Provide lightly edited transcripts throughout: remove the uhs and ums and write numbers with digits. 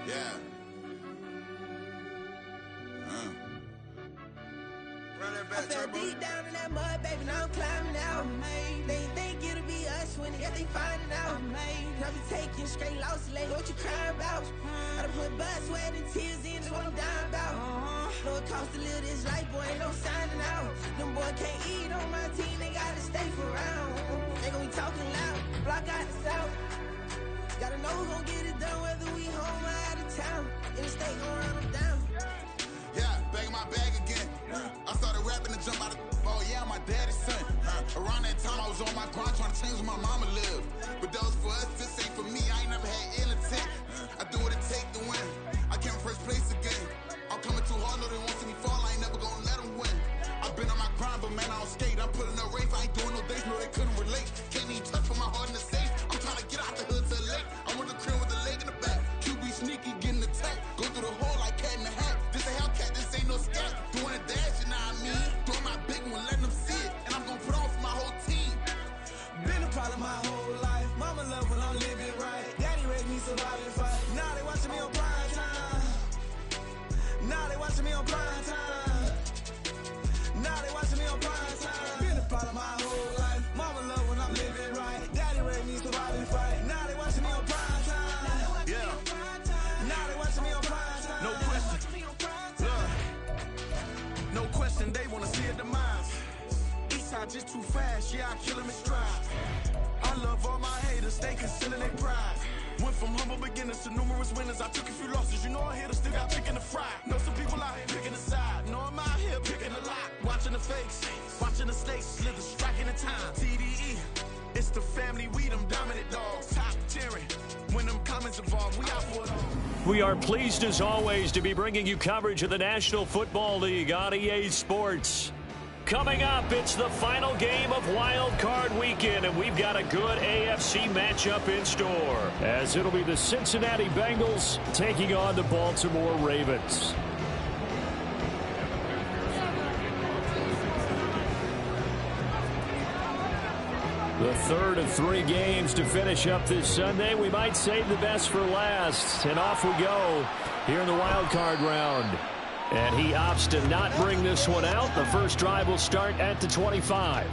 Yeah. Run that back, I fell turbo. deep down in that mud, baby, now I'm climbing out. They think it'll be us when they finding out. I be taking straight losses lately, what you crying about? I done put blood, sweat, and tears in, that's what I'm dying about. Know it costs to live this life, boy, ain't no signing out. Them boy can't eat on my team, they gotta stay for round. They gon' be talking loud, block out the south. Gotta know who gon' get it done, whether we home or out of town. In the state gon' run them down. Yeah, back in my bag again. I started rapping to jump out of oh yeah, I'm my daddy's son. Around that time I was on my grind trying to change where my mama lived. But that was for us, this ain't for me. I ain't never had ill intent. I do what it take to win. I came first place again. I'm coming too hard, know they want to see me fall. I ain't never gonna let them win. I've been on my grind, but man, I don't skate. I'm putting up race, I ain't doing no days, no they couldn't relate. Can't even touch for my heart in the safe. I'm trying to get out the hood to the lake. I'm with the crib with the leg in the back. QB sneaky, getting attacked. Go through the hole like cat in the hat. This a Hellcat, this ain't no scat. Doing a dash, you know what I mean? Doing my big one, letting them see it. And I'm gonna put on for my whole team. Been a problem my whole life. Mama love when I'm living right. Daddy raised me survive and fight. Now they watching me on prime time. Now they watching me on prime time. Now they watching me on prime time. Been a problem my whole life. Mama love when I'm living right. Daddy raised me survive and fight. Now they watching me on prime time. Yeah. Now they watching me on prime time. No question. Look. No question, they wanna see a demise. Eastside just too fast, yeah, I kill him in stride. I love all my haters, they concealing their pride. Went from humble beginners to numerous winners. I took a few losses, you know I hit, still got chicken to fry. Know some people out here picking a side. Know I'm out here picking a lot. Watching the fakes, watching the snakes slither, striking the time. TDE, it's the family, we them dominant dogs. Top tiering, when them comments involved, we out for it all. We are pleased as always to be bringing you coverage of the National Football League on EA Sports. Coming up, it's the final game of Wild Card Weekend, and we've got a good AFC matchup in store, as it'll be the Cincinnati Bengals taking on the Baltimore Ravens. The third of 3 games to finish up this Sunday. We might save the best for last, and off we go here in the Wild Card round. And he opts to not bring this one out. The first drive will start at the 25.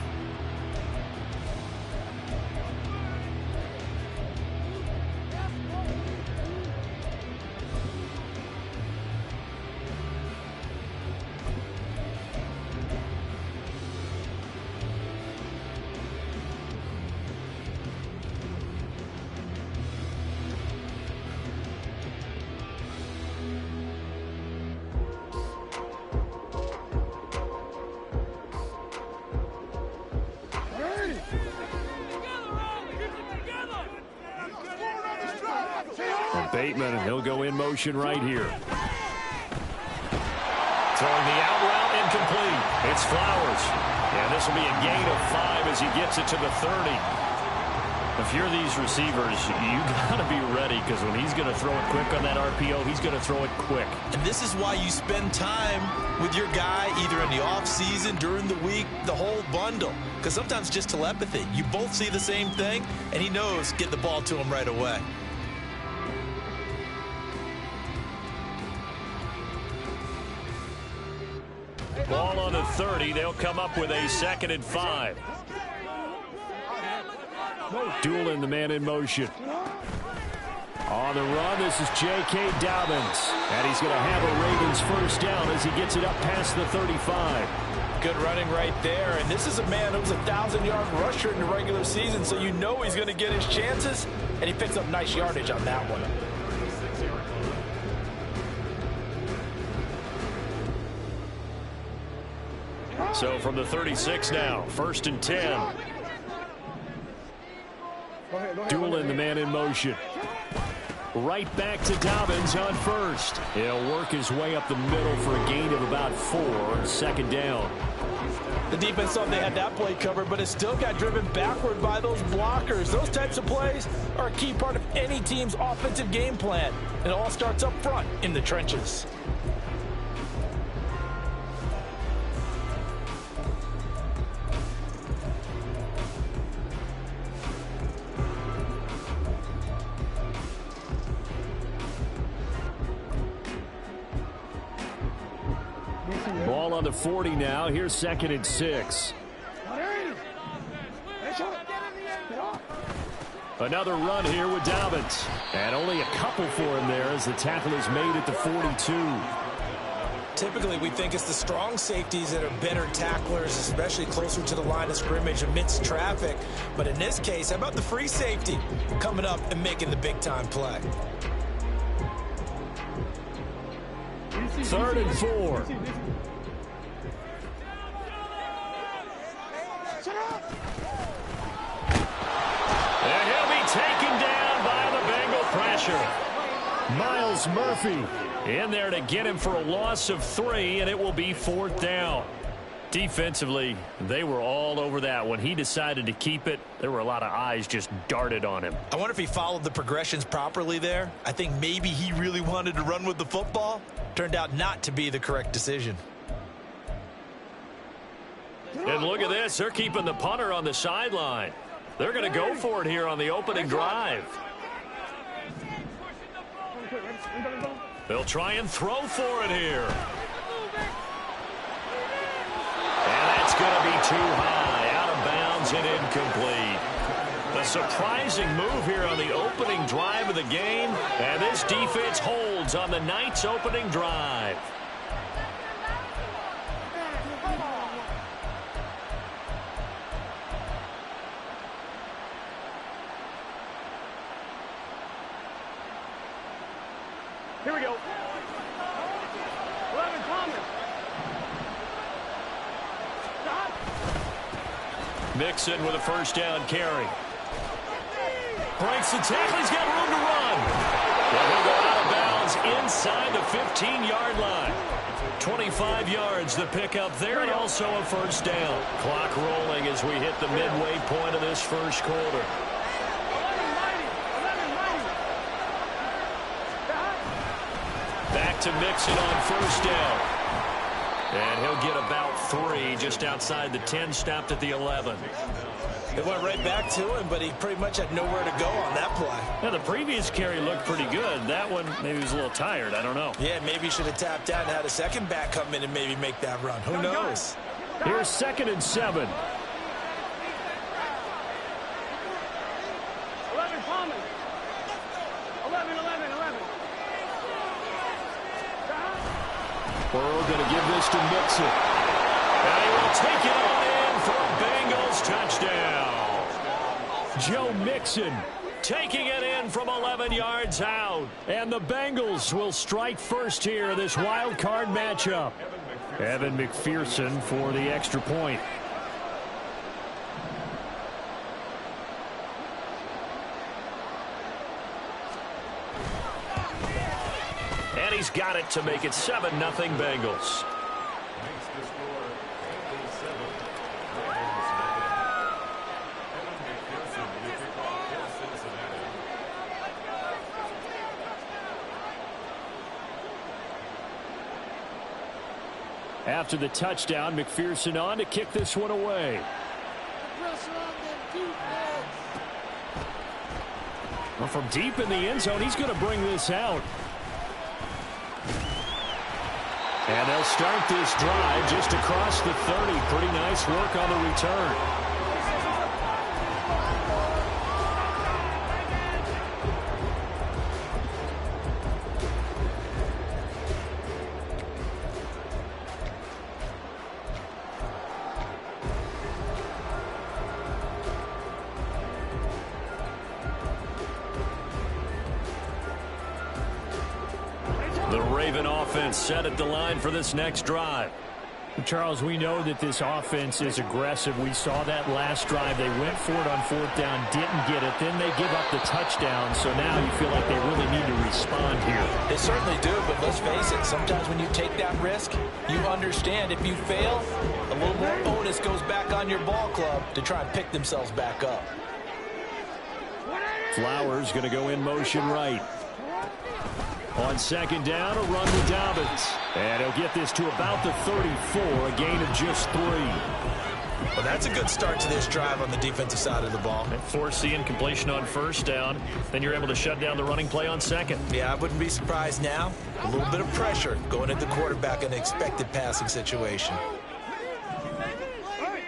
Bateman, and he'll go in motion right here. Throwing the out route, incomplete. It's Flowers. And this will be a gain of 5 as he gets it to the 30. If you're these receivers, you got to be ready, because when he's going to throw it quick on that RPO, he's going to throw it quick. And this is why you spend time with your guy either in the offseason, during the week, the whole bundle. Because sometimes just telepathy. You both see the same thing, and he knows get the ball to him right away. Ball on the 30. They'll come up with a 2nd and 5. Doolin, the man in motion. On the run, this is J.K. Dobbins. And he's going to have a Ravens first down as he gets it up past the 35. Good running right there. And this is a man who was a 1,000-yard rusher in the regular season, so you know he's going to get his chances. And he picks up nice yardage on that one. So from the 36 now, 1st and 10. Doolin, the man in motion. Right back to Dobbins on 1st. He'll work his way up the middle for a gain of about 4, 2nd down. The defense thought they had that play covered, but it still got driven backward by those blockers. Those types of plays are a key part of any team's offensive game plan. It all starts up front in the trenches. Ball on the 40 now. Here's 2nd and 6. Another run here with Dobbins. And only a couple for him there as the tackle is made at the 42. Typically, we think it's the strong safeties that are better tacklers, especially closer to the line of scrimmage amidst traffic. But in this case, how about the free safety coming up and making the big-time play? 3rd and 4. And he'll be taken down by the Bengal pressure. Miles Murphy in there to get him for a loss of 3, and it will be 4th down. Defensively, they were all over that. When he decided to keep it, there were a lot of eyes just darted on him. I wonder if he followed the progressions properly there. I think maybe he really wanted to run with the football. Turned out not to be the correct decision. And look at this. They're keeping the punter on the sideline. They're going to go for it here on the opening drive. They'll try and throw for it here. And that's going to be too high. Out of bounds and incomplete. A surprising move here on the opening drive of the game. And this defense holds on the night's opening drive. Here we go. 11 Thomas. Mixon with a 1st down carry. Breaks the tackle. He's got room to run. And he'll go out of bounds inside the 15-yard line. 25 yards the pickup there, and also a 1st down. Clock rolling as we hit the midway point of this first quarter. Back to Mixon on 1st down. And he'll get about 3 just outside the 10, stopped at the 11. It went right back to him, but he pretty much had nowhere to go on that play. Now, the previous carry looked pretty good. That one, maybe he was a little tired. I don't know. Yeah, maybe he should have tapped out and had a second back come in and maybe make that run. Who knows? Here's 2nd and 7. 11 Thomas. 11. Burrow going to give this to Mixon. And he will take it on in for a Bengals touchdown. Joe Mixon taking it in from 11 yards out. And the Bengals will strike first here, this wild card matchup. Evan McPherson for the extra point. And he's got it to make it 7-0 Bengals. After the touchdown, McPherson on to kick this one away. Well, from deep in the end zone, he's going to bring this out. And they'll start this drive just across the 30. Pretty nice work on the return. The Raven offense set at the line for this next drive. Charles, we know that this offense is aggressive. We saw that last drive. They went for it on 4th down, didn't get it. Then they give up the touchdown. So now you feel like they really need to respond here. They certainly do, but let's face it. Sometimes when you take that risk, you understand if you fail, a little more onus goes back on your ball club to try and pick themselves back up. Flowers going to go in motion right. On 2nd down, a run with Dobbins. And he'll get this to about the 34, a gain of just 3. Well, that's a good start to this drive on the defensive side of the ball. Forcing completion on first down. Then you're able to shut down the running play on second. Yeah, I wouldn't be surprised now. A little bit of pressure going at the quarterback in an expected passing situation.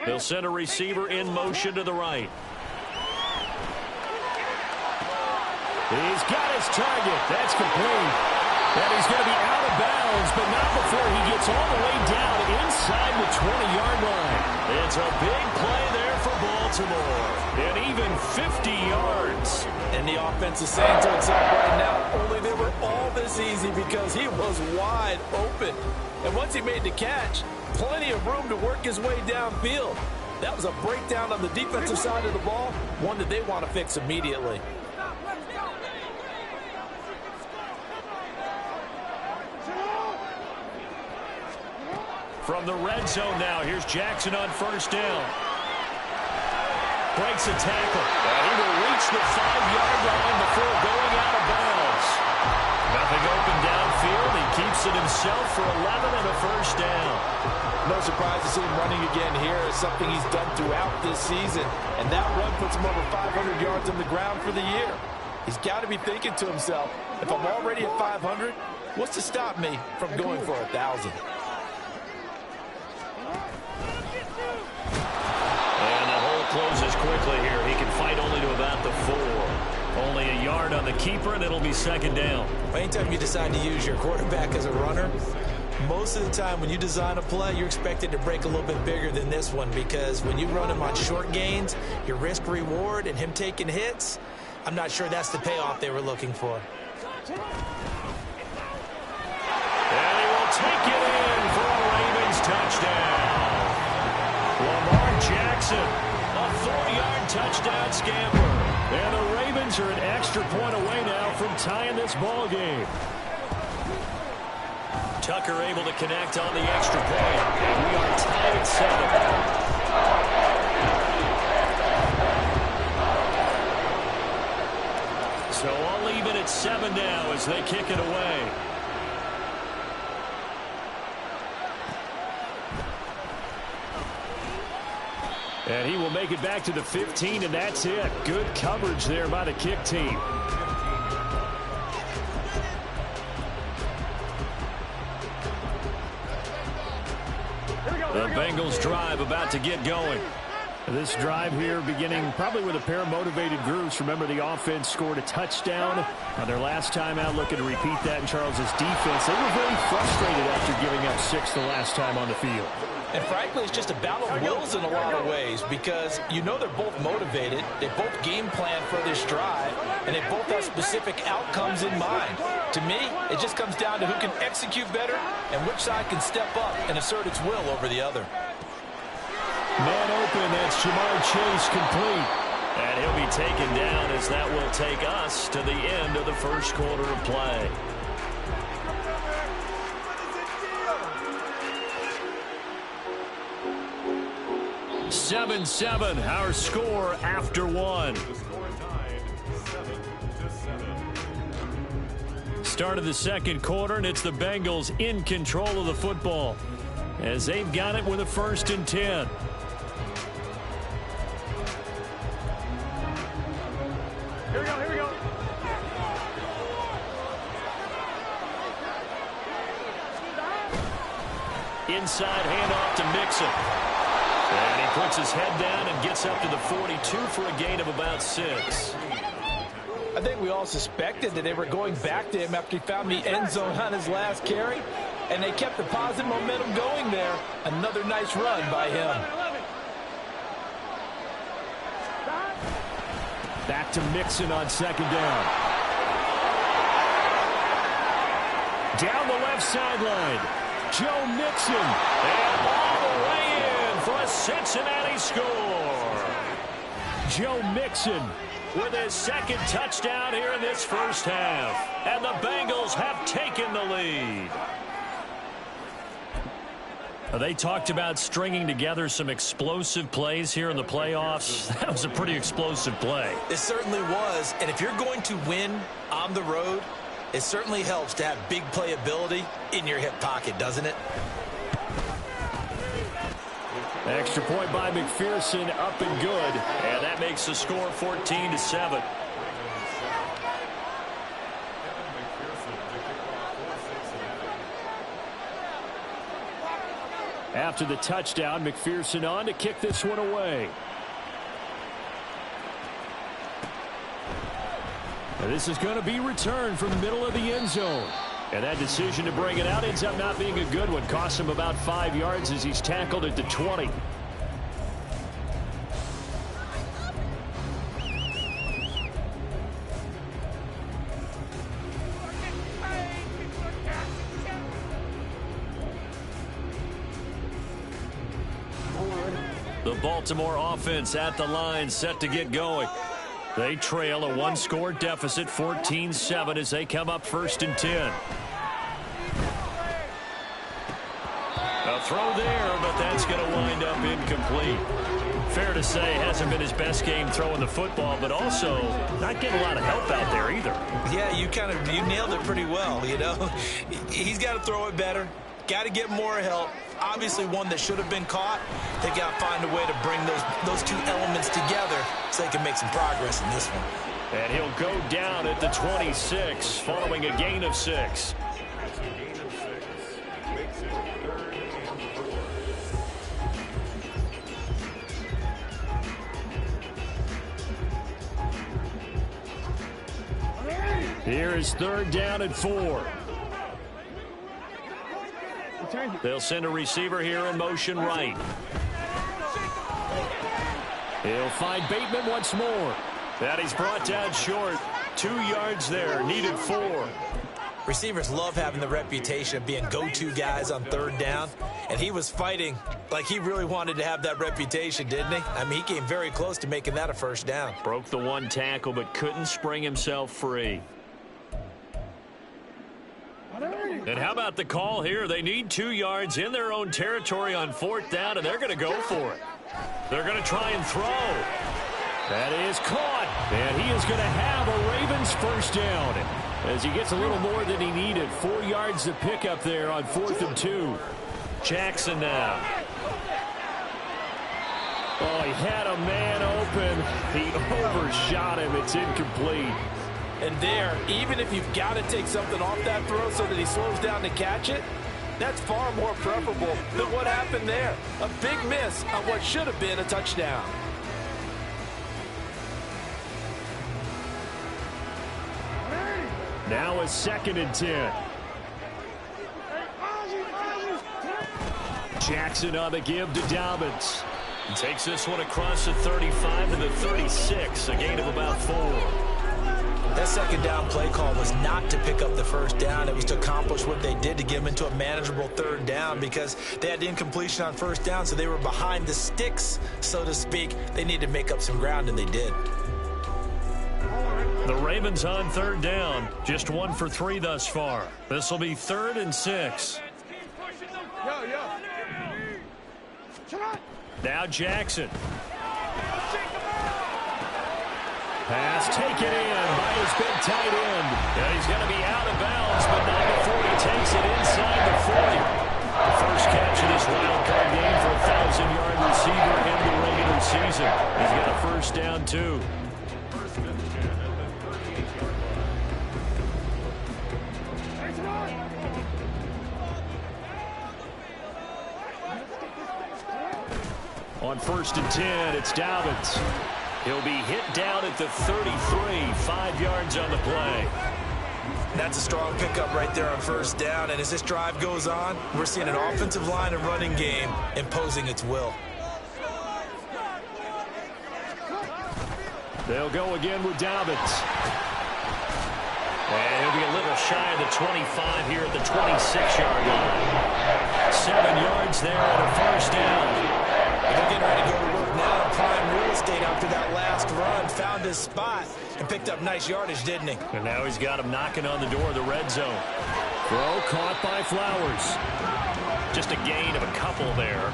They'll send a receiver in motion to the right. He's got his target. That's complete. And he's going to be out of bounds, but not before he gets all the way down inside the 20-yard line. It's a big play there for Baltimore. And even 50 yards. And the offense is saying to itself right now, only they were all this easy because he was wide open. And once he made the catch, plenty of room to work his way downfield. That was a breakdown on the defensive side of the ball, one that they want to fix immediately. From the red zone now, here's Jackson on first down. Breaks a tackle. And he will reach the 5-yard line before going out of bounds. Nothing open downfield. He keeps it himself for 11 and a first down. No surprise to see him running again here. It's something he's done throughout this season. And that run puts him over 500 yards on the ground for the year. He's got to be thinking to himself, if I'm already at 500, what's to stop me from going for 1,000? And the hole closes quickly here. He can fight only to about the 4. Only a yard on the keeper, and it'll be second down. Anytime you decide to use your quarterback as a runner, most of the time when you design a play, you're expected to break a little bit bigger than this one, because when you run him on short gains, your risk-reward and him taking hits, I'm not sure that's the payoff they were looking for. And he will take it in for a Ravens touchdown. Lamar Jackson, a 4-yard touchdown scamper. And the Ravens are an extra point away now from tying this ball game. Tucker able to connect on the extra point. And we are tied at 7. So I'll leave it at 7 now as they kick it away. And he will make it back to the 15, and that's it. Good coverage there by the kick team. The Bengals drive about to get going. This drive here beginning probably with a pair of motivated groups. Remember, the offense scored a touchdown on their last time out. Looking to repeat that in Charles's defense. They were very frustrated after giving up 6 the last time on the field. And frankly, it's just a battle of wills in a lot of ways, because you know they're both motivated. They both game plan for this drive, and they both have specific outcomes in mind. To me, it just comes down to who can execute better and which side can step up and assert its will over the other. Man open, that's Jamar Chase complete. And he'll be taken down as that will take us to the end of the first quarter of play. (7-7), our score after 1. Start of the second quarter, and it's the Bengals in control of the football as they've got it with a 1st and 10. Here we go, here we go. Inside handoff to Mixon. And he puts his head down and gets up to the 42 for a gain of about 6. I think we all suspected that they were going back to him after he found the end zone on his last carry, and they kept the positive momentum going there. Another nice run by him. Back to Mixon on second down. Down the left sideline, Joe Mixon. And all the way in for a Cincinnati score. Joe Mixon with his 2nd touchdown here in this first half. And the Bengals have taken the lead. They talked about stringing together some explosive plays here in the playoffs. That was a pretty explosive play. It certainly was. And if you're going to win on the road, it certainly helps to have big playability in your hip pocket, doesn't it? Extra point by McPherson, up and good. And that makes the score 14-7. After the touchdown, McPherson on to kick this one away. And this is going to be returned from the middle of the end zone. And that decision to bring it out ends up not being a good one. Costs him about 5 yards as he's tackled at the 20. The Baltimore offense at the line, set to get going. They trail a one-score deficit, 14-7, as they come up 1st and 10. A throw there, but that's going to wind up incomplete. Fair to say, hasn't been his best game throwing the football, but also not getting a lot of help out there either. Yeah, you nailed it pretty well, you know. He's got to throw it better. Got to get more help. Obviously one that should have been caught. They got to find a way to bring those two elements together so they can make some progress in this one. And he'll go down at the 26 following a gain of 6. Here is 3rd down and 4. They'll send a receiver here in motion right. He'll find Bateman once more. That he's brought down short. 2 yards there, needed 4. Receivers love having the reputation of being go-to guys on 3rd down, and he was fighting like he really wanted to have that reputation, didn't he? I mean, he came very close to making that a 1st down. Broke the one tackle, but couldn't spring himself free. And how about the call here? They need 2 yards in their own territory on 4th down, and they're going to go for it. They're going to try and throw. That is caught, and he is going to have a Ravens 1st down as he gets a little more than he needed. 4 yards to pick up there on 4th and 2. Jackson now. Oh, he had a man open. He overshot him. It's incomplete. And there, even if you've got to take something off that throw so that he slows down to catch it, that's far more preferable than what happened there. A big miss on what should have been a touchdown. Now a 2nd and 10. Jackson on the give to Dobbins. He takes this one across the 35 to the 36, a gain of about 4. That 2nd down play call was not to pick up the 1st down. It was to accomplish what they did to get them into a manageable 3rd down because they had incompletion on 1st down, so they were behind the sticks, so to speak. They needed to make up some ground, and they did. The Ravens on 3rd down. Just 1 for 3 thus far. This will be 3rd and 6. Now Jackson. Pass taken in by his big tight end. And he's going to be out of bounds, but not before he takes it inside the 40. The first catch of this wild card game for a 1,000-yard receiver in the regular season. He's got a 1st down, too. On 1st and 10, it's Dobbins. He'll be hit down at the 33, 5 yards on the play. That's a strong pickup right there on 1st down, and as this drive goes on, we're seeing an offensive line and running game imposing its will. They'll go again with Dobbins. And he'll be a little shy of the 25 here at the 26-yard line. 7 yards there and a 1st down. They're getting ready to go to work now. Prime real estate after that last run. Found his spot and picked up nice yardage, didn't he? And now he's got him knocking on the door of the red zone. Throw caught by Flowers. Just a gain of a couple there.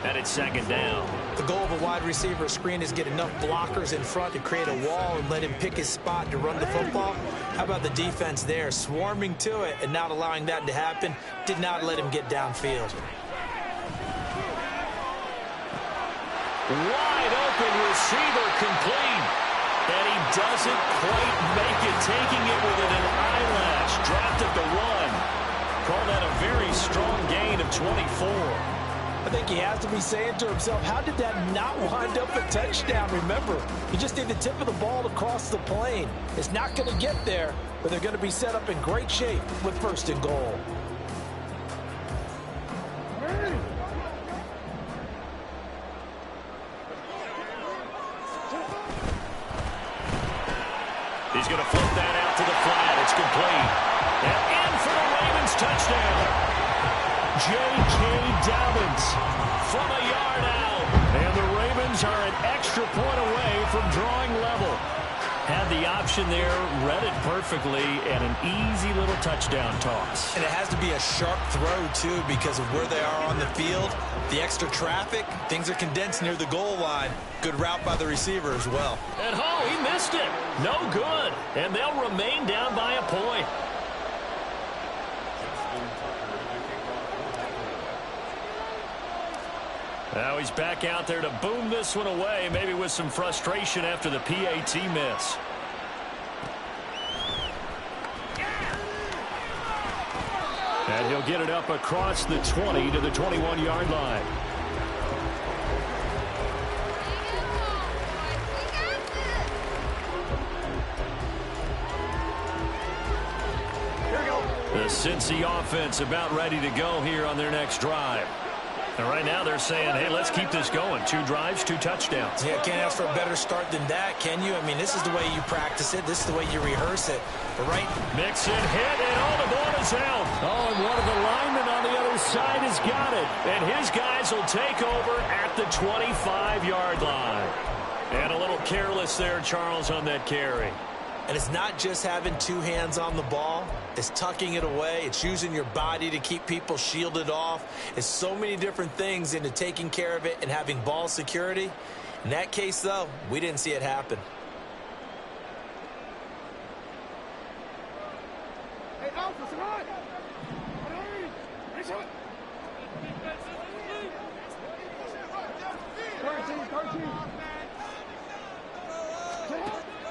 And it's 2nd down. The goal of a wide receiver screen is get enough blockers in front to create a wall and let him pick his spot to run the football. How about the defense there? Swarming to it and not allowing that to happen. Did not let him get downfield. Wide open receiver complete. And he doesn't quite make it, taking it within an eyelash. Dropped at the 1. Call that a very strong gain of 24. I think he has to be saying to himself, how did that not wind up a touchdown? Remember, you just need the tip of the ball to cross the plane. It's not going to get there, but they're going to be set up in great shape with 1st and goal. He's going to flip that out to the flat. It's complete. And in for the Ravens touchdown. J.K. Dobbins from a yard out. And the Ravens are an extra point away from drawing level. Had the option there, read it perfectly, and an easy little touchdown toss. And it has to be a sharp throw, too, because of where they are on the field. The extra traffic, things are condensed near the goal line. Good route by the receiver as well. And he missed it. No good. And they'll remain down by a point. Now he's back out there to boom this one away, maybe with some frustration after the PAT miss. And he'll get it up across the 20 to the 21-yard line. The Cincy offense about ready to go here on their next drive. And right now they're saying, hey, let's keep this going. 2 drives, 2 touchdowns. Yeah, can't ask for a better start than that, can you? I mean, this is the way you practice it. This is the way you rehearse it. But right. Mixon hit, and the ball is out. Oh, and one of the linemen on the other side has got it. And his guys will take over at the 25-yard line. And a little careless there, Charles, on that carry. And it's not just having 2 hands on the ball. It's tucking it away. It's using your body to keep people shielded off. It's so many different things into taking care of it and having ball security. In that case, though, we didn't see it happen.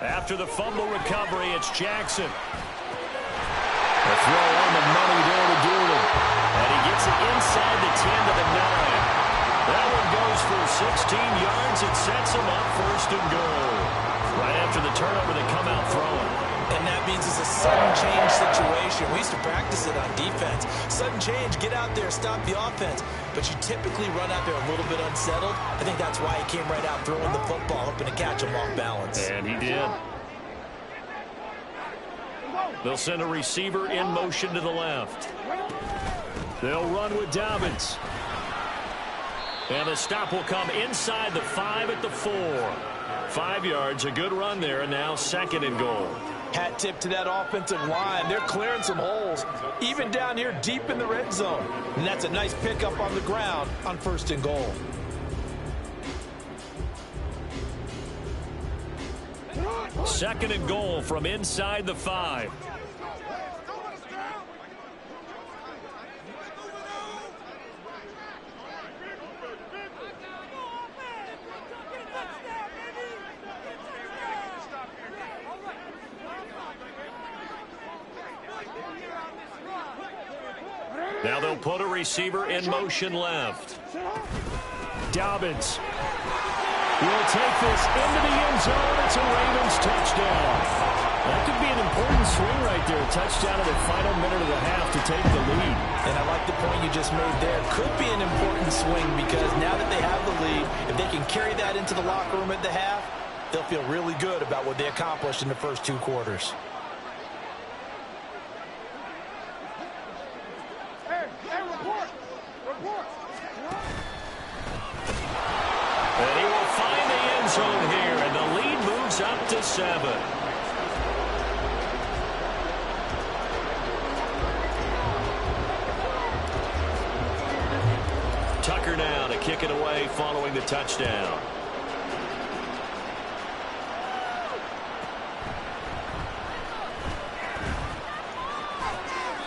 After the fumble recovery, it's Jackson. The throw on the money there to Doolin. And he gets it inside the 10 to the 9. That one goes for 16 yards. It sets him up 1st and goal. Right after the turnover, they come out throwing. And that means it's a sudden change situation. We used to practice it on defense. Sudden change, get out there, stop the offense. But you typically run out there a little bit unsettled. I think that's why he came right out throwing the football, hoping to catch him off balance. And he did. They'll send a receiver in motion to the left. They'll run with Dobbins. And the stop will come inside the 5 at the 4. 5 yards, a good run there, and now 2nd and goal. Hat tip to that offensive line. They're clearing some holes, even down here deep in the red zone. And that's a nice pickup on the ground on 1st and goal. Second and goal from inside the 5. Now they'll put a receiver in motion left. Dobbins will take this into the end zone. It's a Ravens touchdown. That could be an important swing right there. Touchdown in the final minute of the half to take the lead. And I like the point you just made there. Could be an important swing because now that they have the lead, if they can carry that into the locker room at the half, they'll feel really good about what they accomplished in the first 2 quarters. And he will find the end zone here, and the lead moves up to 7. Tucker now to kick it away following the touchdown.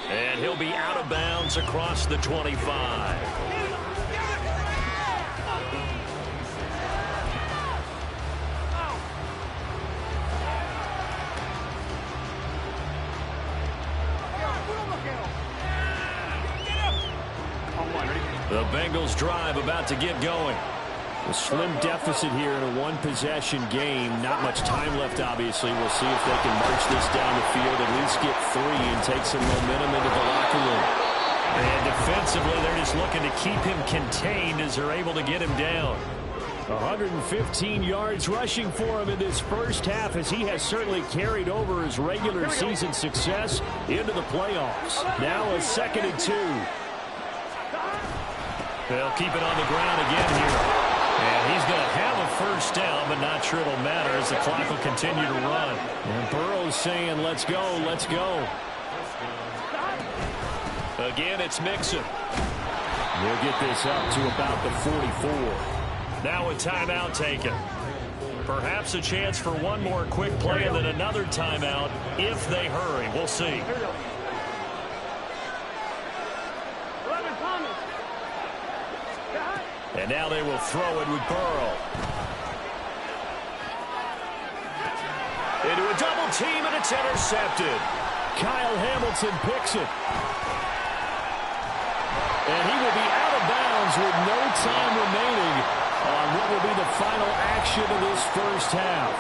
And he'll be out of bounds across the 25. The Bengals drive about to get going. A slim deficit here in a one-possession game. Not much time left, obviously. We'll see if they can march this down the field, at least get 3 and take some momentum into the locker room. And defensively, they're just looking to keep him contained as they're able to get him down. 115 yards rushing for him in this first half, as he has certainly carried over his regular season success into the playoffs. Now a 2nd and 2. They'll keep it on the ground again here. And he's going to have a first down, but not sure it'll matter as the clock will continue to run. And Burrow's saying, let's go, let's go. Again, it's Mixon. They'll get this up to about the 44. Now a timeout taken. Perhaps a chance for one more quick play and then another timeout if they hurry. We'll see. And now they will throw it with Burrow. Into a double team, and it's intercepted. Kyle Hamilton picks it. And he will be out of bounds with no time remaining on what will be the final action of this first half.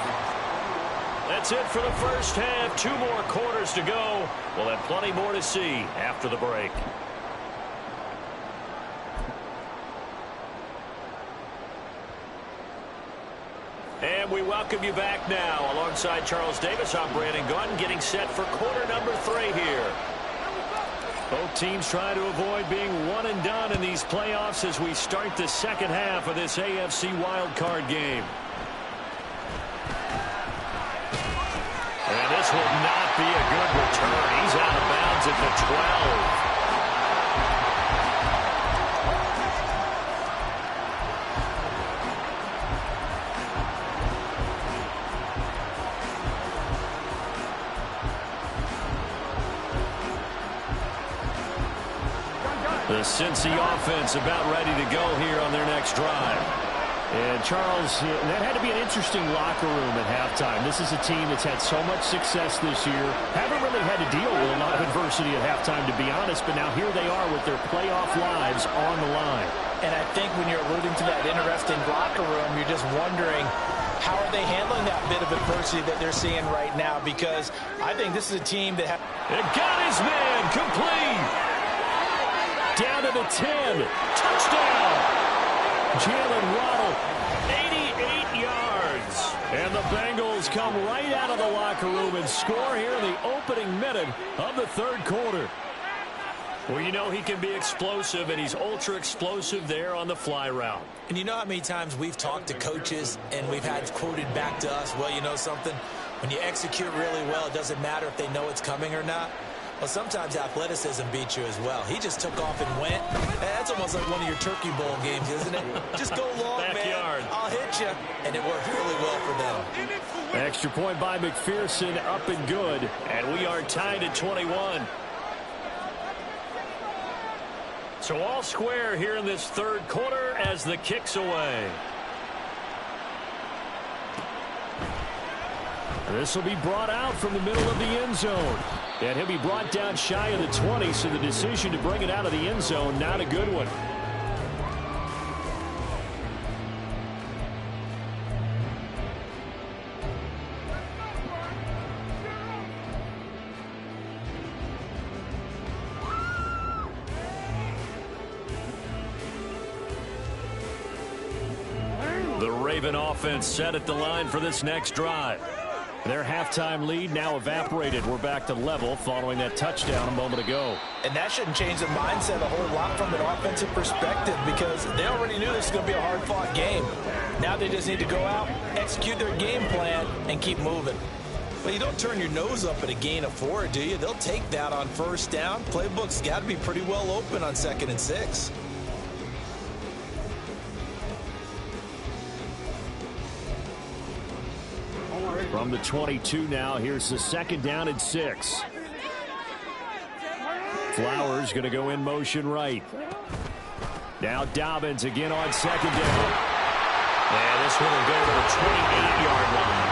That's it for the first half. 2 more quarters to go. We'll have plenty more to see after the break. And we welcome you back now. Alongside Charles Davis, I'm Brandon Gunn, getting set for quarter number 3 here. Both teams trying to avoid being one and done in these playoffs as we start the second half of this AFC wildcard game. And this will not be a good return. He's out of bounds at the 12. The Cincy offense about ready to go here on their next drive. And Charles, that had to be an interesting locker room at halftime. This is a team that's had so much success this year. Haven't really had to deal with a lot of adversity at halftime, to be honest. But now here they are with their playoff lives on the line. And I think when you're alluding to that interesting locker room, you're just wondering, how are they handling that bit of adversity that they're seeing right now? Because I think this is a team that It got his man complete. Down to the 10. Touchdown. Jalen Waddle, 88 yards. And the Bengals come right out of the locker room and score here in the opening minute of the third quarter. Well, you know he can be explosive, and he's ultra-explosive there on the fly route. And you know how many times we've talked to coaches and we've had quoted back to us, well, you know something? When you execute really well, it doesn't matter if they know it's coming or not. Well, sometimes athleticism beats you as well. He just took off and went. That's almost like one of your Turkey Bowl games, isn't it? Just go long, Backyard. man. I'll hit you. And it worked really well for them. Extra point by McPherson, up and good. And we are tied at 21. So all square here in this third quarter as the kick's away. This will be brought out from the middle of the end zone. And he'll be brought down shy of the 20, so the decision to bring it out of the end zone, not a good one. The Raven offense set at the line for this next drive. Their halftime lead now evaporated. We're back to level following that touchdown a moment ago. And that shouldn't change the mindset a whole lot from an offensive perspective, because they already knew this was going to be a hard-fought game. Now they just need to go out, execute their game plan, and keep moving. Well, you don't turn your nose up at a gain of 4, do you? They'll take that on first down. Playbook's got to be pretty well open on 2nd and 6. From the 22 now, here's the 2nd down and 6. Flowers going to go in motion right. Now Dobbins again on 2nd down. And this one will go to the 28-yard line.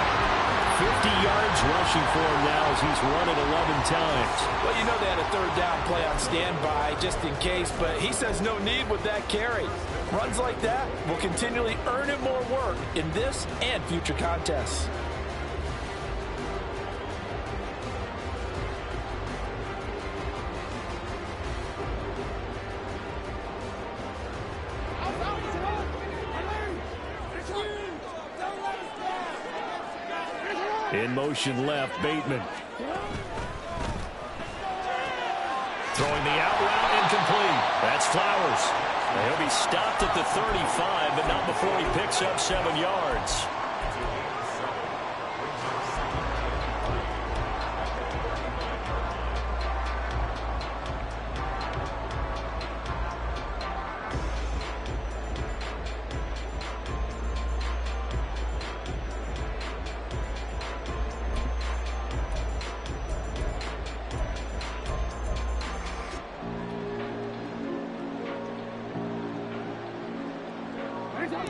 yards rushing for him now as he's run it 11 times. Well, you know they had a third down play on standby just in case, but he says no need with that carry. Runs like that will continually earn him more work in this and future contests. In motion left, Bateman. Throwing the out route, incomplete. That's Flowers. He'll be stopped at the 35, but not before he picks up 7 yards.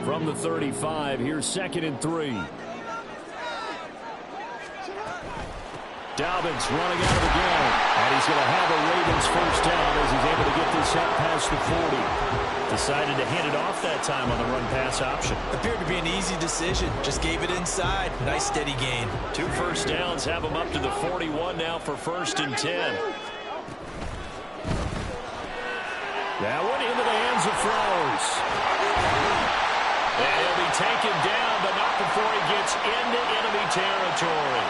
From the 35, here's 2nd and 3. Dobbins running out of the game. And he's going to have a Ravens first down as he's able to get this up past the 40. Decided to hand it off that time on the run-pass option. Appeared to be an easy decision. Just gave it inside. Nice steady gain. 2 first downs have him up to the 41 now for 1st and 10. That one into the hands of Flowers. And he'll be taken down, but not before he gets into enemy territory.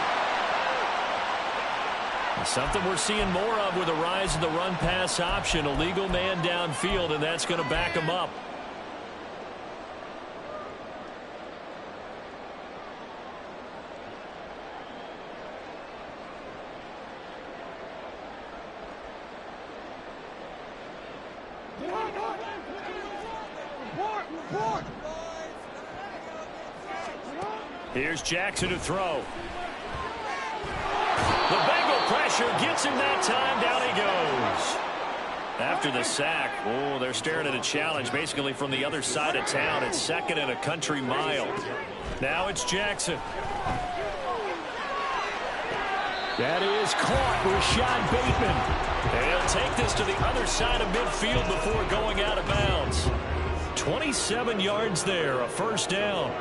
Something we're seeing more of with the rise of the run-pass option. A legal man downfield, and that's going to back him up. Here's Jackson to throw. The Bengal pressure gets him that time. Down he goes. After the sack, oh, they're staring at a challenge basically from the other side of town. It's 2nd and a country mile. Now it's Jackson. That is caught. Rashad Bateman. And he'll take this to the other side of midfield before going out of bounds. 27 yards there, a first down.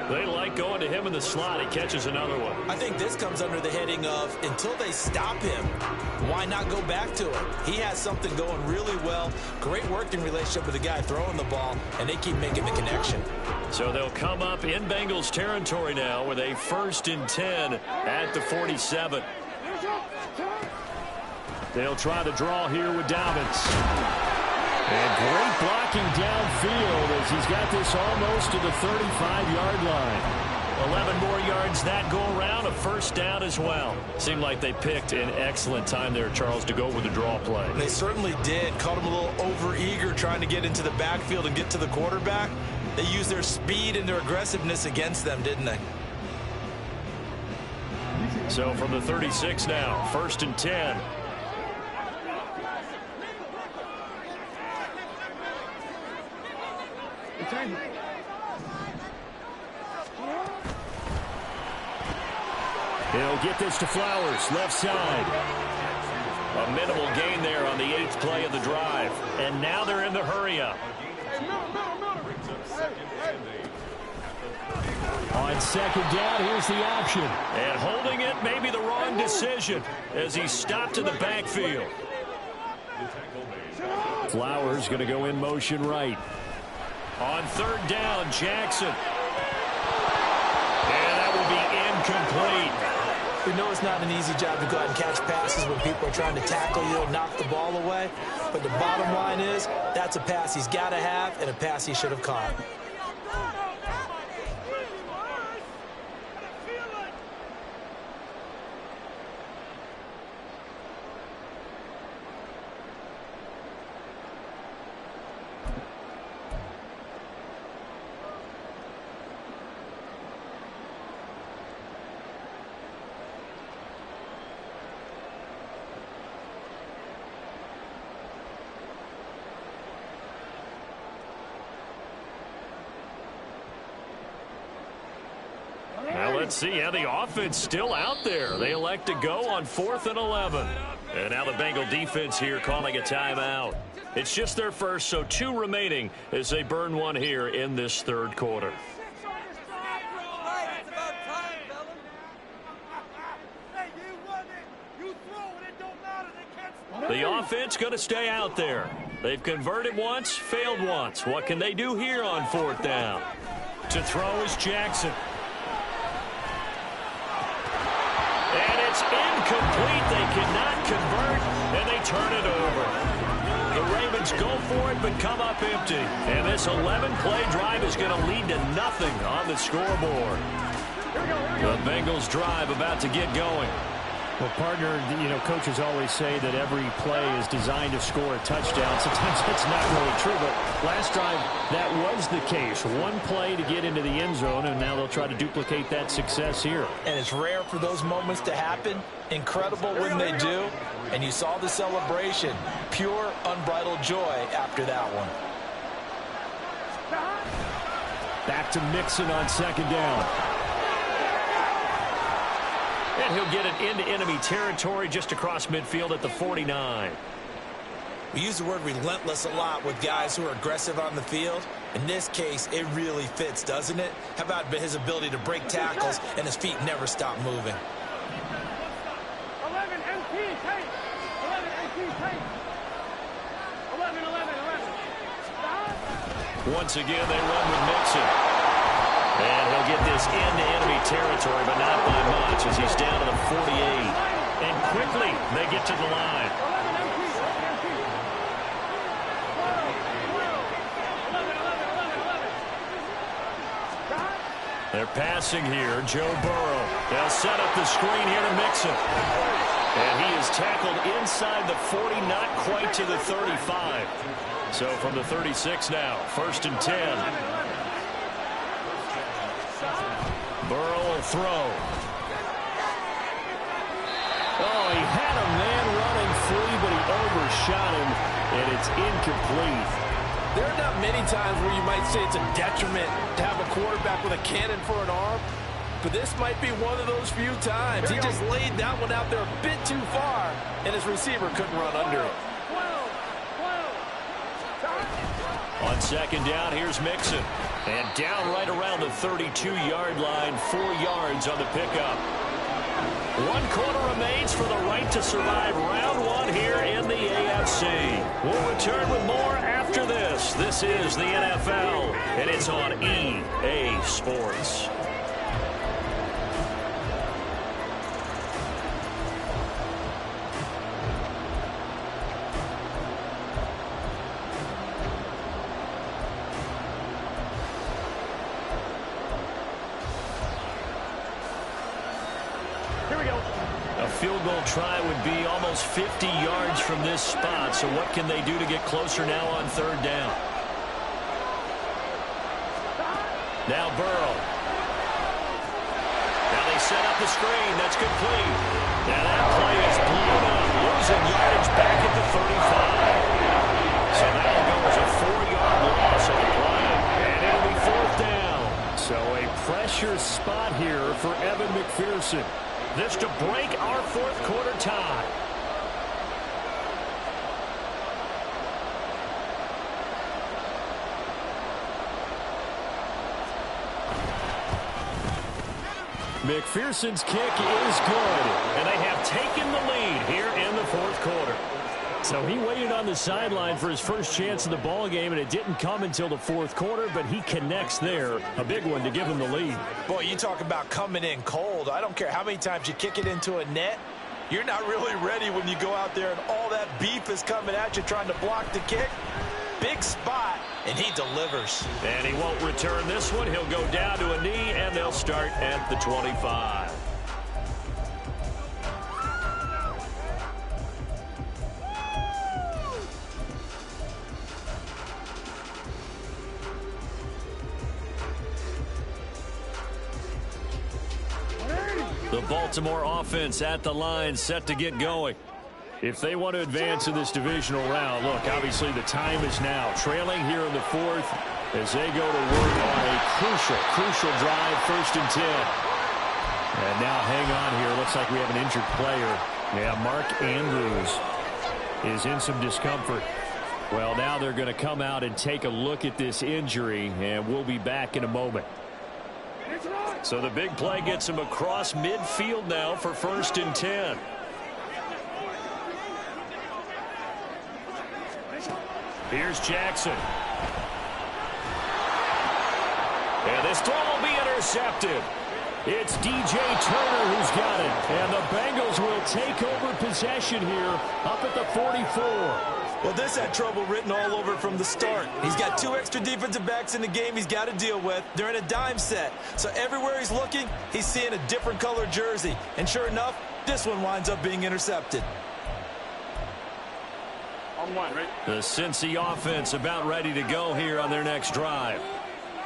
They like going to him in the slot. He catches another one. I think this comes under the heading of until they stop him, why not go back to him? He has something going really well. Great working relationship with the guy throwing the ball, and they keep making the connection. So they'll come up in Bengals territory now with a 1st and 10 at the 47. They'll try the draw here with Dobbins. And great blocking downfield as he's got this almost to the 35-yard line. 11 more yards that go around, a first down as well. Seemed like they picked an excellent time there, Charles, to go with the draw play. They certainly did. Caught him a little over-eager trying to get into the backfield and get to the quarterback. They used their speed and their aggressiveness against them, didn't they? So from the 36 now, 1st and 10. He'll get this to Flowers, left side. A minimal gain there on the 8th play of the drive. And now they're in the hurry-up. On 2nd down, here's the option. And holding it may be the wrong decision as he stopped in the backfield. Flowers going to go in motion right. On 3rd down, Jackson. And that will be incomplete. We know it's not an easy job to go out and catch passes when people are trying to tackle you and knock the ball away. But the bottom line is that's a pass he's got to have and a pass he should have caught. let's see. Yeah, the offense still out there. They elect to go on 4th and 11. And now the Bengal defense here calling a timeout. It's just their first, so 2 remaining as they burn one here in this 3rd quarter. The offense going to stay out there. They've converted once, failed once. What can they do here on 4th down? To throw is Jackson. And it's incomplete. They cannot convert, and they turn it over. The Ravens go for it, but come up empty. And this 11-play drive is going to lead to nothing on the scoreboard. The Bengals drive about to get going. Well, partner, coaches always say that every play is designed to score a touchdown. Sometimes that's not really true, but last drive, that was the case. One play to get into the end zone, and now they'll try to duplicate that success here. And it's rare for those moments to happen. Incredible when they do. And you saw the celebration. Pure, unbridled joy after that one. Back to Mixon on 2nd down. And he'll get it into enemy territory just across midfield at the 49. We use the word relentless a lot with guys who are aggressive on the field. In this case, it really fits, doesn't it? How about his ability to break tackles and his feet never stop moving? 11 MP tape. 11 MP tape. 11. Once again, they run with Mixon. And he'll get this into enemy territory, but not by much as he's down to the 48. And quickly, they get to the line. They're passing here. Joe Burrow. They'll set up the screen here to Mixon. And he is tackled inside the 40, not quite to the 35. So from the 36 now, 1st and 10. Burrow will throw. Oh, he had a man running free, but he overshot him, and it's incomplete. There are not many times where you might say it's a detriment to have a quarterback with a cannon for an arm, but this might be one of those few times. He just laid that one out there a bit too far, and his receiver couldn't run under it. On 2nd down, here's Mixon. And down right around the 32-yard line, 4 yards on the pickup. 1 quarter remains for the right to survive round 1 here in the AFC. We'll return with more after this. This is the NFL, and it's on EA Sports. Field goal try would be almost 50 yards from this spot. So what can they do to get closer now on 3rd down? Now Burrow. Now they set up the screen. That's complete. Now that play is blown up. Losing yardage back at the 35. So that'll go as a 4-yard loss on the play. And it'll be 4th down. So a pressure spot here for Evan McPherson. This to break our 4th quarter tie. McPherson's kick is good. And they have taken the lead here in the 4th quarter. So he waited on the sideline for his first chance in the ball game, and it didn't come until the 4th quarter, but he connects there. A big one to give him the lead. Boy, you talk about coming in cold. I don't care how many times you kick it into a net. You're not really ready when you go out there and all that beef is coming at you trying to block the kick. Big spot, and he delivers. And he won't return this one. He'll go down to a knee, and they'll start at the 25. The Baltimore offense at the line, set to get going. If they want to advance in this divisional round, look, obviously the time is now. Trailing here in the 4th as they go to work on a crucial drive, 1st and 10. And now hang on here. Looks like we have an injured player. Yeah, Mark Andrews is in some discomfort. Well, now they're going to come out and take a look at this injury, and we'll be back in a moment. So the big play gets him across midfield now for 1st and 10. Here's Jackson. And this throw will be intercepted. It's DJ Turner who's got it. And the Bengals will take over possession here up at the 44. Well, this had trouble written all over from the start. He's got 2 extra defensive backs in the game he's got to deal with. They're in a dime set. So everywhere he's looking, he's seeing a different color jersey. And sure enough, this one winds up being intercepted. The Cincy offense about ready to go here on their next drive.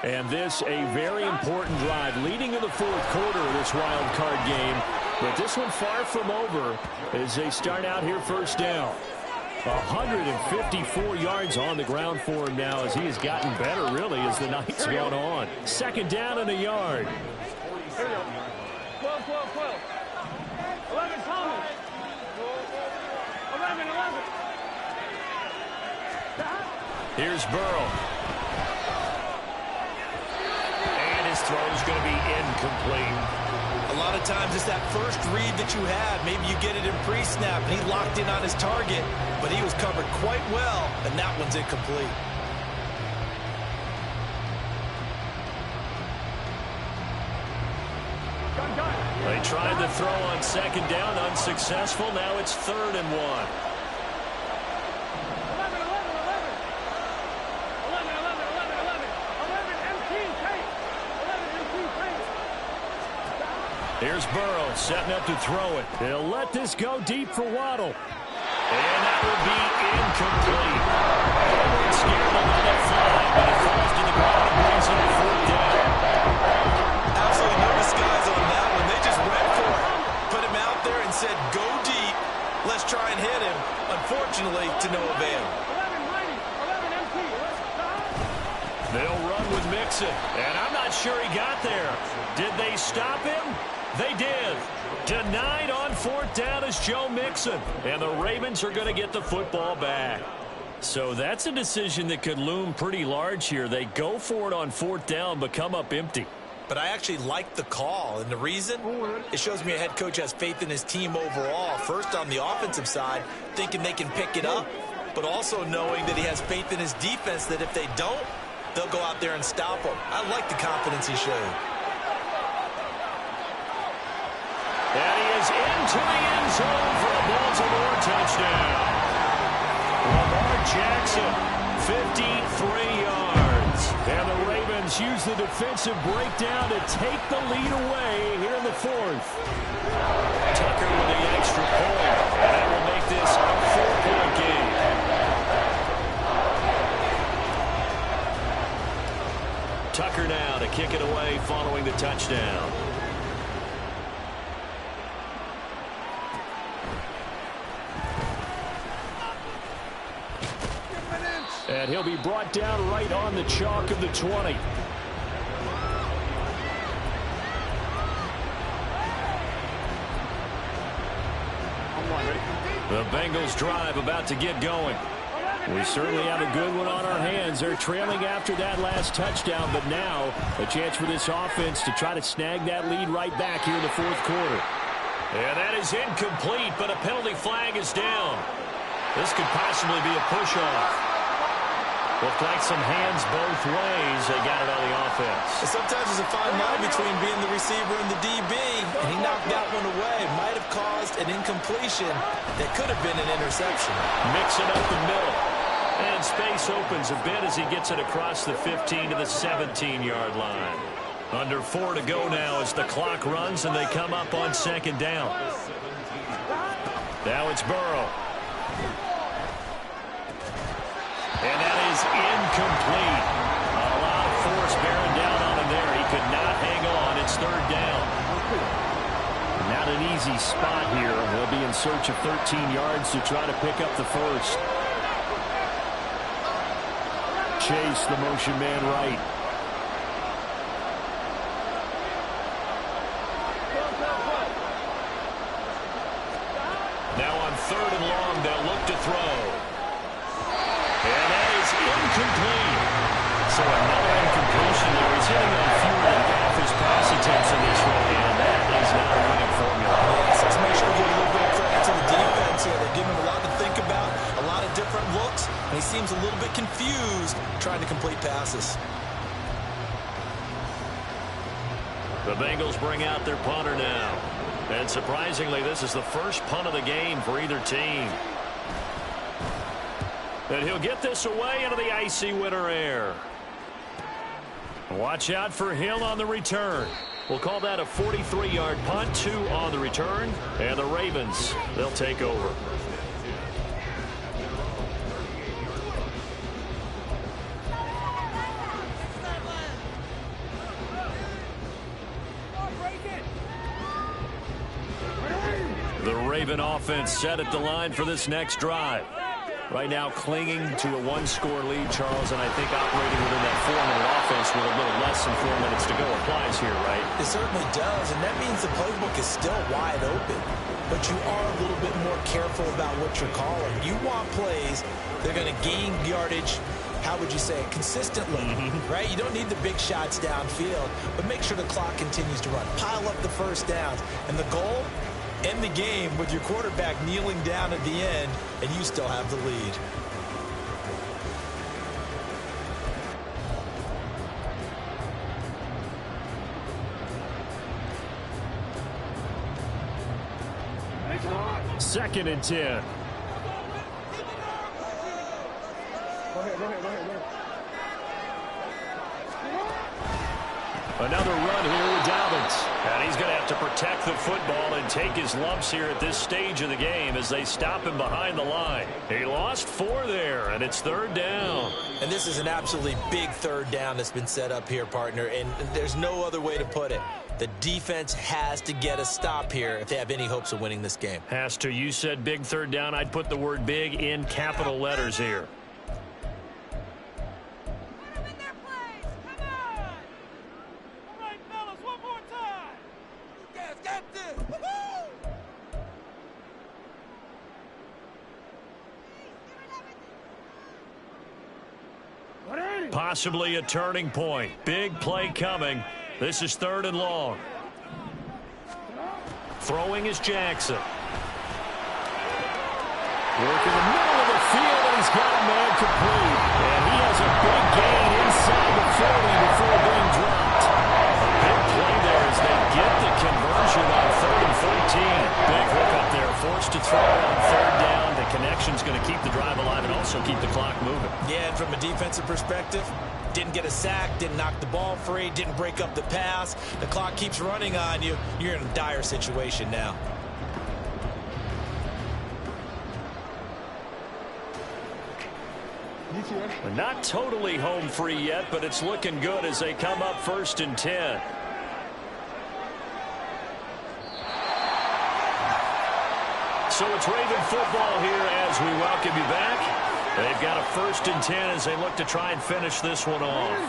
And this a very important drive leading to the 4th quarter of this wild card game. But this one far from over as they start out here 1st down. 154 yards on the ground for him now as he has gotten better really as the night's gone on. 2nd down and a yard. 12, 12, 12. 11 Thomas. 11, 11. Here's Burrow. And his throw's going to be incomplete. A lot of times it's that first read that you had. Maybe you get it in pre-snap, and he locked in on his target, but he was covered quite well, and that one's incomplete. They tried to throw on 2nd down, unsuccessful. Now it's 3rd and 1. 11, 11, 11. 11, 11, 11, 11. 11, MT, Tate. 11, MT, Tate. Here's Burrow setting up to throw it. They'll let this go deep for Waddle. And that will be incomplete. Everyone's scared to let it fly, but it falls to the ground and brings it to 4th down. Absolutely no disguise on that one. They just went for it. Put him out there and said, go deep. Let's try and hit him. Unfortunately, to no avail. 11, Mighty. 11, MT. They'll run with Mixon, and I'm not sure he got there. Did they stop him? They did. Denied on 4th down is Joe Mixon, and the Ravens are going to get the football back. So that's a decision that could loom pretty large here. They go for it on 4th down, but come up empty. But I actually like the call, and the reason? It shows me a head coach has faith in his team overall. First on the offensive side, thinking they can pick it up, but also knowing that he has faith in his defense that if they don't, they'll go out there and stop them. I like the confidence he showed. And he is into the end zone for a Baltimore touchdown. Lamar Jackson, 53 yards. And the Ravens use the defensive breakdown to take the lead away here in the 4th. Tucker with the extra point. And that will make this a 4-point game. Tucker now to kick it away following the touchdown. And he'll be brought down right on the chalk of the 20. The Bengals drive about to get going. We certainly have a good one on our hands. They're trailing after that last touchdown, but now a chance for this offense to try to snag that lead right back here in the 4th quarter. And that is incomplete, but a penalty flag is down. This could possibly be a push-off. Looked like some hands both ways. They got it on the offense. Sometimes there's a fine line between being the receiver and the DB, and he knocked that one away. Might have caused an incompletion that could have been an interception. Mix it up the middle. And space opens a bit as he gets it across the 15 to the 17-yard line. Under 4 to go now as the clock runs and they come up on 2nd down. Now it's Burrow. And that is incomplete. A lot of force bearing down on him there. He could not hang on. It's 3rd down. Not an easy spot here. They'll be in search of 13 yards to try to pick up the first. Chase, the motion man right. incomplete. So another incompletion there. He's hitting on fewer than half his pass attempts in this one, and that is not a winning formula. Yes, let's make sure we give a little bit of credit to the defense here. They're giving him a lot to think about, a lot of different looks, and he seems a little bit confused trying to complete passes. The Bengals bring out their punter now. And surprisingly, this is the first punt of the game for either team. And he'll get this away into the icy winter air. Watch out for Hill on the return. We'll call that a 43-yard punt, 2 on the return. And the Ravens, they'll take over. The Raven offense set at the line for this next drive. Right now clinging to a 1-score lead, Charles, and I think operating within that 4-minute offense with a little less than 4 minutes to go applies here, right? It certainly does, and that means the playbook is still wide open. But you are a little bit more careful about what you're calling. You want plays that are going to gain yardage, how would you say it, consistently, right? You don't need the big shots downfield, but make sure the clock continues to run. Pile up the first downs, and the goal, end the game with your quarterback kneeling down at the end, and you still have the lead. Second and 10. Go ahead. Another run here with Dobbins. And he's going to have to protect the football and take his lumps here at this stage of the game as they stop him behind the line. He lost 4 there, and it's 3rd down. And this is an absolutely big 3rd down that's been set up here, partner, and there's no other way to put it. The defense has to get a stop here if they have any hopes of winning this game. Has to. You said big 3rd down. I'd put the word big in capital letters here. Possibly a turning point. Big play coming. This is 3rd and long. Throwing is Jackson. Working the middle of the field, and he's got a man complete. And he has a big gain inside the 40 before being dropped. A big play there as they get the conversion on 3rd and 14. Big hook up there, forced to throw on 3rd down. The connection's going to keep the drive alive and also keep the clock moving. Yeah, and from a defensive perspective, didn't get a sack, didn't knock the ball free, didn't break up the pass. The clock keeps running on you. You're in a dire situation now. Not totally home free yet, but it's looking good as they come up 1st and 10. So it's Raven football here as we welcome you back. They've got a 1st and 10 as they look to try and finish this one off.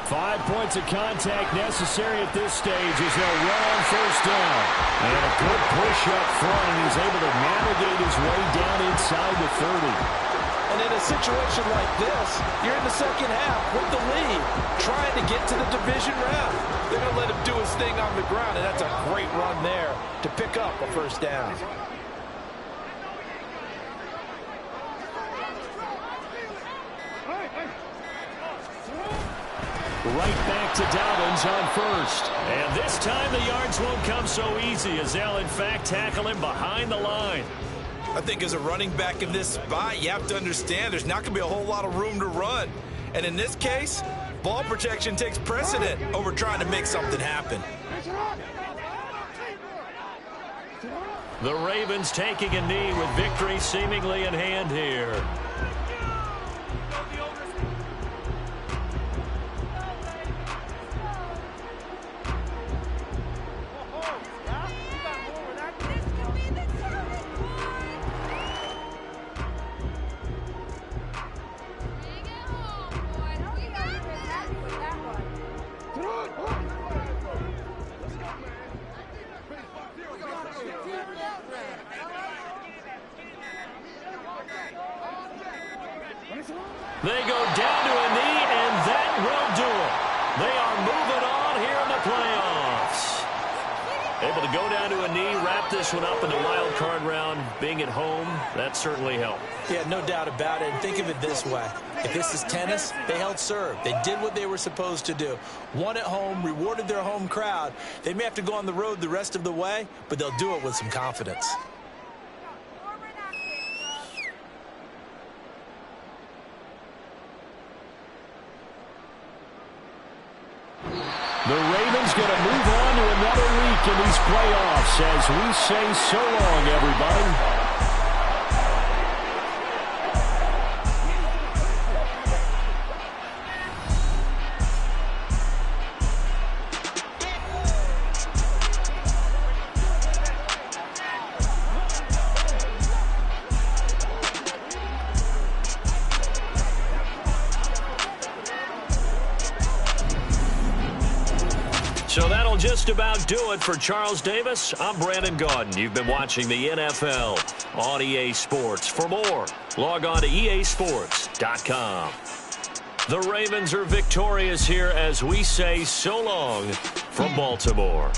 5 points of contact necessary at this stage as they'll run on 1st down. And a good push up front, and he's able to navigate his way down inside the 30. And in a situation like this, you're in the 2nd half with the lead, trying to get to the division round. They're going to let him do his thing on the ground, and that's a great run there to pick up a 1st down. Right back to Dobbins on 1st. And this time the yards won't come so easy as they'll, in fact, tackle him behind the line. I think as a running back in this spot, you have to understand there's not going to be a whole lot of room to run. And in this case, ball protection takes precedent over trying to make something happen. The Ravens taking a knee with victory seemingly in hand here. They go down to a knee, and that will do it. They are moving on here in the playoffs. Able to go down to a knee, wrap this one up in the wild card round. Being at home, that certainly helped. Yeah, no doubt about it. And think of it this way. If this is tennis, they held serve. They did what they were supposed to do. Won at home, rewarded their home crowd. They may have to go on the road the rest of the way, but they'll do it with some confidence. The Ravens going to move on to another week in these playoffs as we say so long, everybody. So that'll just about do it for Charles Davis. I'm Brandon Gaudin. You've been watching the NFL on EA Sports. For more, log on to easports.com. The Ravens are victorious here as we say so long from Baltimore.